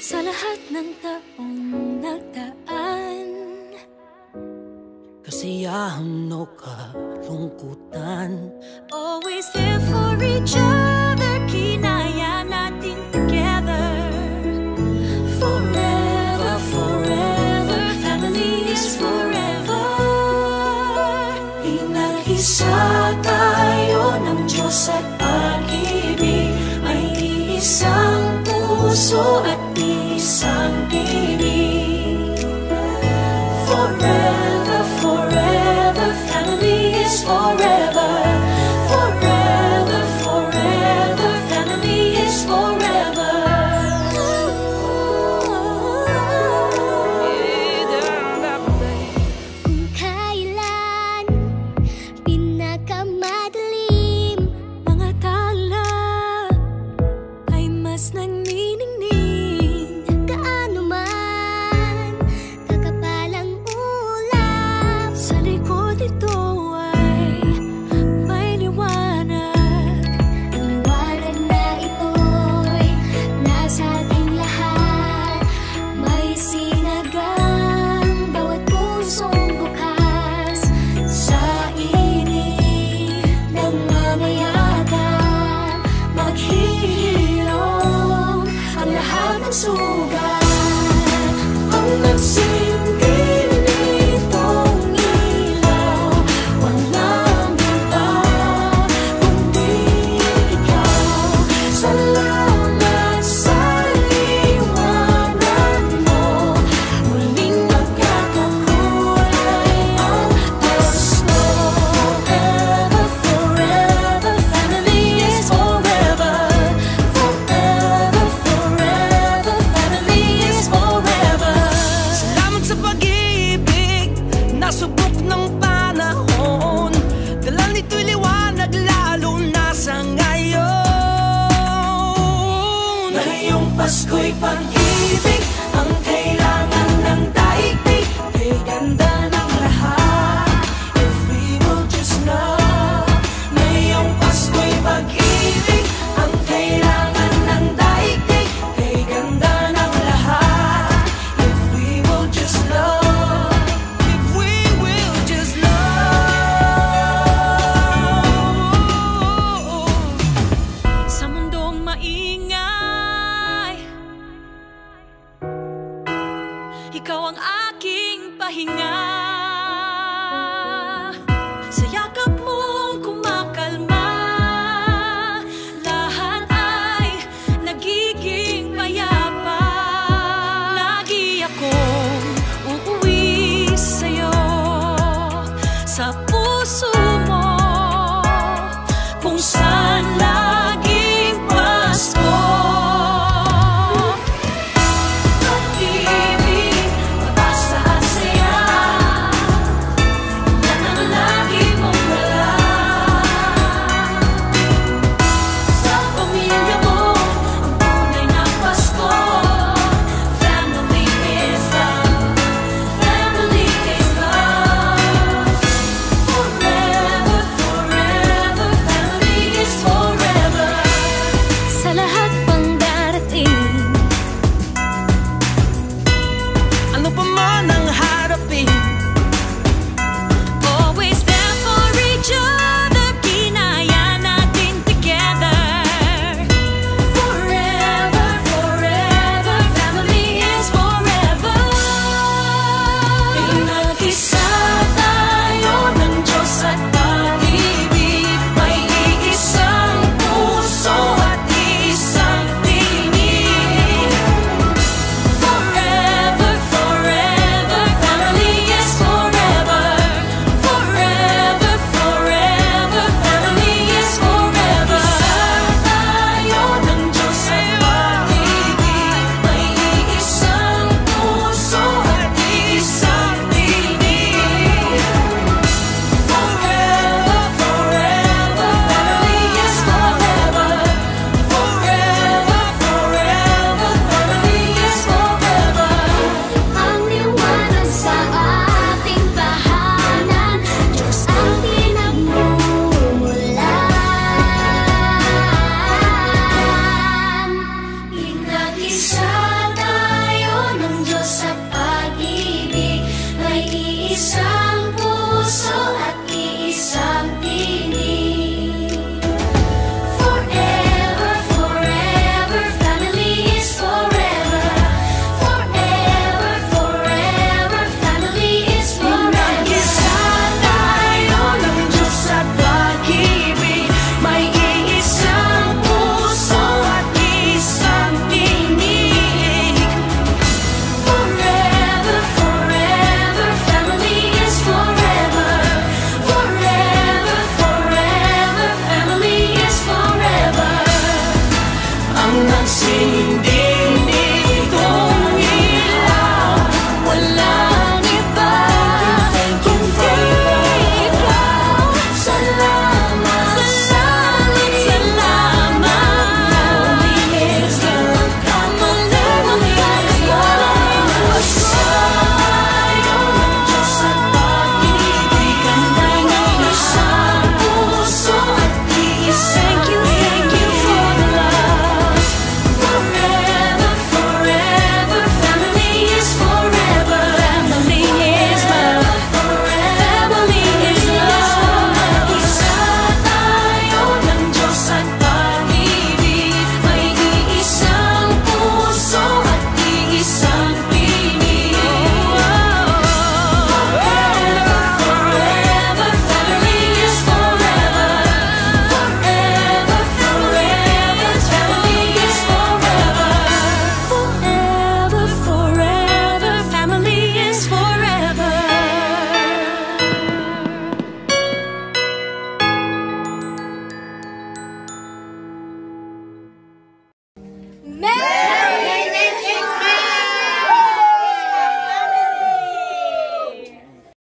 Sa lahat ng taong nagdaan, kasiyahan o kalungkutan, always there for each other, kinaya natin together. Forever, forever, family is forever. Pinag-isa tayo ng Diyos at pag-ibig, may iisang puso at isang tinig. Forever, forever, family is forever. Forever, forever, family is forever. Kung kailan pinakamadilim, mga tala ay mas nagniningning. Gaano man kakapalang ulap, sa likod ito ay may liwanag. Ang liwanag na ito'y nasa ating lahat, may sinagang bawat pusong bukas. Sa init ng mamayagan, maghihirong ang lahat ng sugat. Ang nagsindi nitong ilaw, walang iba kundi ikaw. Salamat sa liwanag mo, muling magkakakulay ang gusto. Forever, forever, family is forever. Forever, forever, family is forever. salamat sa pag-ibig, nasubok ng panahon. Dala nito'y liwanag lalo na sa ngayon. Ngayong Pasko'y pag-ibig ang kailangan ng daigdig. Kay ganda ng lahat, if we will just love. Ngayong Pasko'y pag-ibig ang kailangan ng daigdig. Kay ganda ng lahat, if we will just love. If we will just love. Sa mundong maingay, ikaw ang aking pahinga. Sa yakap mong kumakalma, lahat ay nagiging payapa. Lagi akong uuwi sa'yo, sa puso mo, kung saan laging Pasko. Pag-ibig, mataas na ang saya, Merry